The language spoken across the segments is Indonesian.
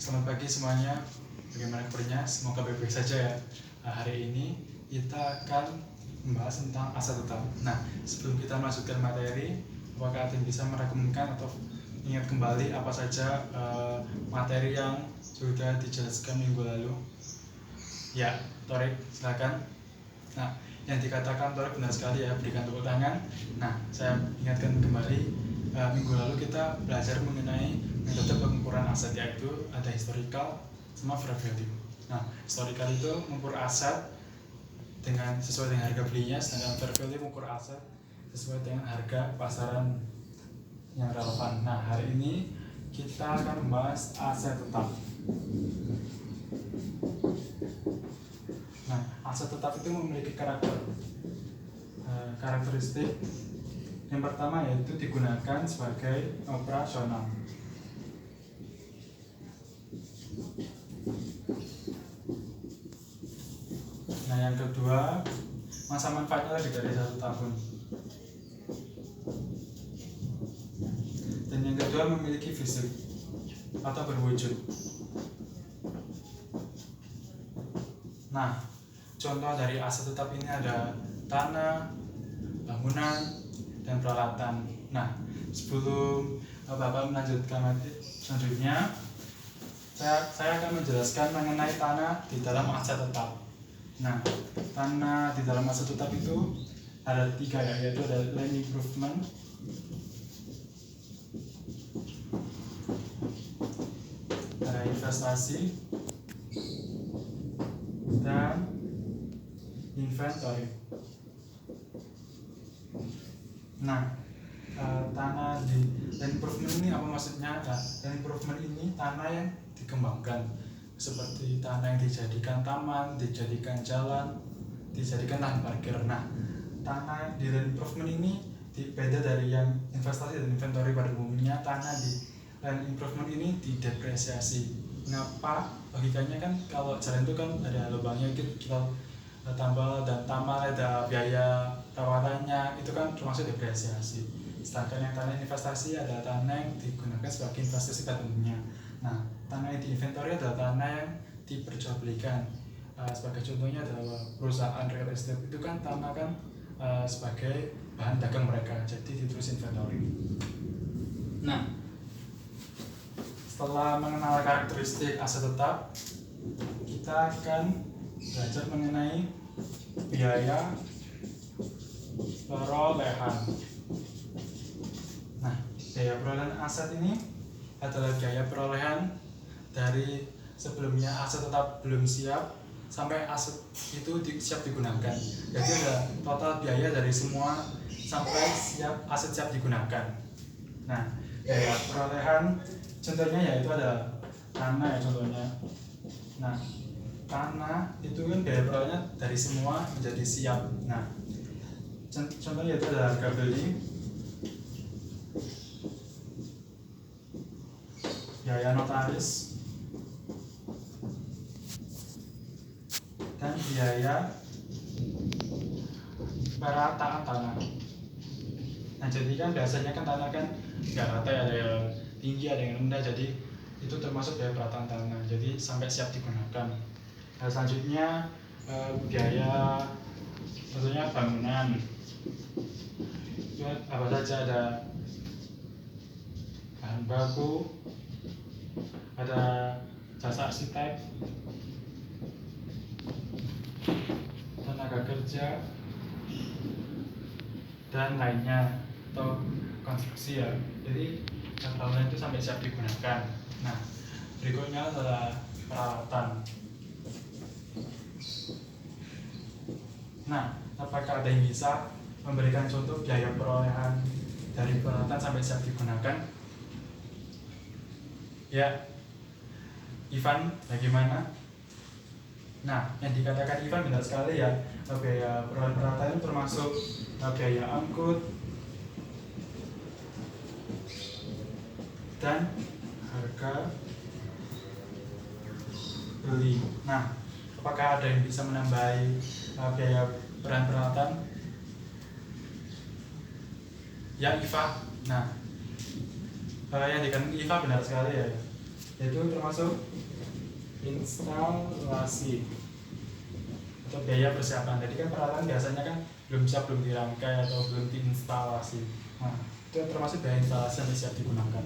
Selamat pagi semuanya. Bagaimana kabarnya? Semoga baik-baik saja ya. Hari ini kita akan membahas tentang aset tetap. Nah, sebelum kita masuk ke materi, apakah ada yang bisa merekomendasikan atau ingat kembali apa saja materi yang sudah dijelaskan minggu lalu? Ya, Torik, silakan. Nah, yang dikatakan Torik benar sekali ya, berikan tepuk tangan. Nah, saya ingatkan kembali, minggu lalu kita belajar mengenai metode pengukuran aset, yaitu ada historical sama fair value. Nah, historical itu mengukur aset sesuai dengan harga belinya, sedangkan fair value mengukur aset sesuai dengan harga pasaran yang relevan. Nah, hari ini kita akan membahas aset tetap. Nah, aset tetap itu memiliki karakteristik. Yang pertama yaitu digunakan sebagai operasional. Nah, yang kedua, masa manfaatnya lebih dari 1 tahun. Dan yang kedua, memiliki fisik atau berwujud. Nah, contoh dari aset tetap ini ada tanah, bangunan, dan peralatan. Nah, sebelum Bapak melanjutkan selanjutnya, saya akan menjelaskan mengenai tanah di dalam aset tetap. Nah, tanah di dalam aset tetap itu ada 3 ya, yaitu ada land improvement, ada investasi, dan inventory. Nah, tanah di land improvement ini apa maksudnya? Nah, land improvement ini tanah yang dikembangkan, seperti tanah yang dijadikan taman, dijadikan jalan, dijadikan lahan parkir. Nah, tanah di land improvement ini beda dari yang investasi dan inventory. Pada umumnya tanah di land improvement ini didepresiasi. Kenapa? Logikanya kan kalau jalan itu kan ada lubangnya, kita tambal dan taman, ada biaya perawatannya, itu kan termasuk depresiasi. Sedangkan yang tanah investasi adalah tanah yang digunakan sebagai investasi pada umumnya. Nah, tanah yang di inventory adalah tanah yang diperjualbelikan. Sebagai contohnya adalah perusahaan real estate, itu kan tanah kan sebagai bahan dagang mereka, jadi ditulis inventory. Nah, setelah mengenal karakteristik aset tetap, kita akan belajar mengenai biaya perolehan. Nah, biaya perolehan aset ini adalah biaya perolehan dari sebelumnya aset tetap belum siap sampai aset itu siap digunakan. Jadi ada total biaya dari semua sampai aset siap digunakan. Nah, biaya perolehan contohnya yaitu ada tanah ya contohnya. Nah, tanah itu kan biaya perolehannya dari semua menjadi siap. Nah, contohnya yaitu ada harga beli, biaya notaris, dan biaya perataan tanah. Nah, jadi kan biasanya kan tanah kan nggak rata ya, ada yang tinggi, ada yang rendah, jadi itu termasuk biaya perataan tanah, jadi sampai siap digunakan. Nah, selanjutnya biaya tentunya bangunan. Itu apa saja, ada bahan baku, ada jasa arsitek, tenaga kerja, dan lainnya, atau konstruksi ya. Jadi bangunan itu sampai siap digunakan. Nah, berikutnya adalah peralatan. Nah, apakah ada yang bisa memberikan contoh biaya perolehan dari peralatan sampai siap digunakan? Ya, Ivan, bagaimana? Nah, yang dikatakan Ivan benar sekali ya. Biaya perolehan peralatan itu termasuk biaya angkut dan harga beli. Nah, apakah ada yang bisa menambahi biaya perolehan peralatan? Ya, Iva. Nah, yang dikatakan Iva benar sekali ya. yaitu termasuk instalasi atau biaya persiapan. Jadi kan peralatan biasanya kan belum siap, belum dirangkai atau belum diinstalasi. Nah, itu termasuk biaya instalasi yang siap digunakan.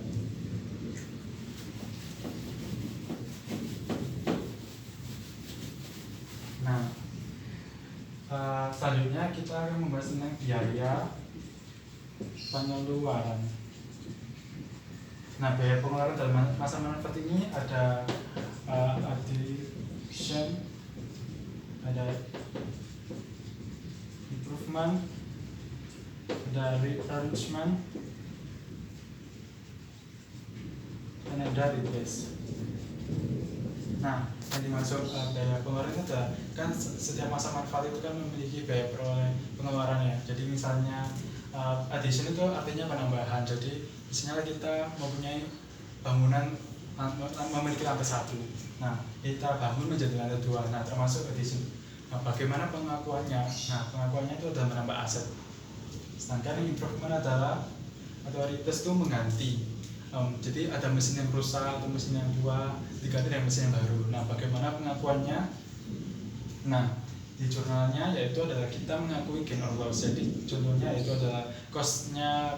Nah, selanjutnya kita akan membahas tentang biaya pengeluaran. Nah, biaya pengeluaran dalam masa manfaat ini ada addition, ada improvement, ada rearrangement, dan ada replace. Nah, yang dimaksud biaya pengeluaran itu adalah kan setiap masa manfaat itu kan memiliki biaya pengeluaran ya. Jadi misalnya addition itu artinya penambahan. Jadi misalnya kita mempunyai bangunan memiliki lantai 1. Nah, kita bangun menjadi lantai 2. Nah, termasuk addition. Nah, bagaimana pengakuannya? Nah, pengakuannya itu adalah menambah aset. Sedangkan improvement adalah atau replace itu mengganti. Jadi ada mesin yang rusak atau mesin yang tua diganti dengan mesin yang baru. Nah, bagaimana pengakuannya? Nah, di jurnalnya yaitu adalah kita mengakui gain or loss. Jadi contohnya yaitu adalah cost-nya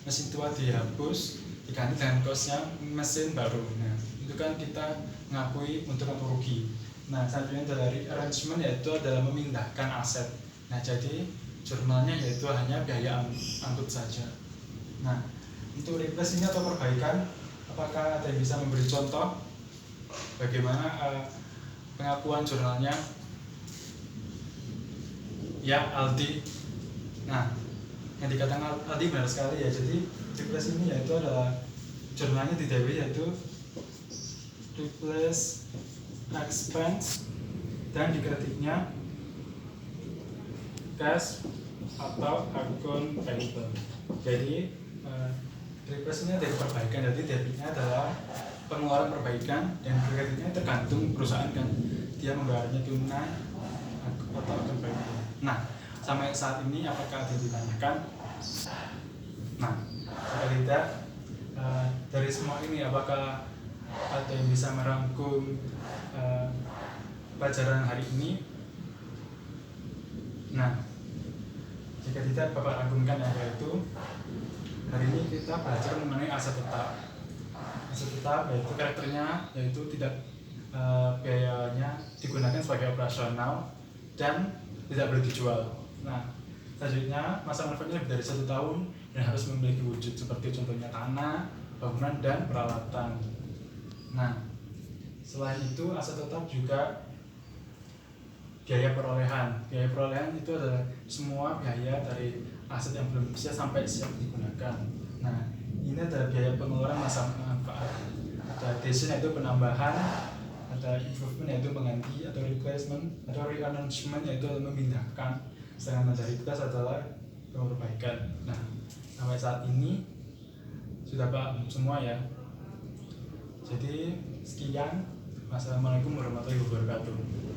mesin tua dihapus diganti dengan cost-nya mesin baru. Nah, itu kan kita mengakui untung atau rugi. Nah, selanjutnya dari arrangement yaitu adalah memindahkan aset. Nah, jadi jurnalnya yaitu hanya biaya angkut saja. Nah, untuk replace ini atau perbaikan, apakah ada yang bisa memberi contoh bagaimana pengakuan jurnalnya? Ya, Aldi. Nah, yang dikatakan Aldi benar sekali ya. Jadi replace ini yaitu adalah jurnalnya di DW yaitu replace expense dan dikritiknya cash atau akun payable. Jadi replace ini dari perbaikan, jadi debitnya adalah pengeluaran perbaikan dan kreditnya tergantung perusahaan kan dia membayarnya tunai atau akun payable. Nah, sampai saat ini apakah ada ditanyakan? Nah, jika tidak, dari semua ini apakah ada yang bisa merangkum pelajaran hari ini? Nah, jika tidak, Bapak rangkumkan yaitu hari ini kita belajar mengenai aset tetap. Aset tetap yaitu karakternya yaitu tidak biayanya digunakan sebagai operasional dan tidak boleh dijual. Nah, selanjutnya masa manfaatnya lebih dari 1 tahun dan harus memiliki wujud seperti contohnya tanah, bangunan, dan peralatan. Nah, selain itu aset tetap juga biaya perolehan. Biaya perolehan itu adalah semua biaya dari aset yang belum bisa sampai siap digunakan. Nah, ini adalah biaya pengeluaran masa manfaat. Ada addition yaitu penambahan, ada improvement yaitu mengganti atau replacement, atau rearrangement yaitu memindahkan. Sedangkan ada replace adalah perbaikan. Nah, sampai saat ini sudah paham semua ya. Jadi sekian. Wassalamualaikum warahmatullahi wabarakatuh.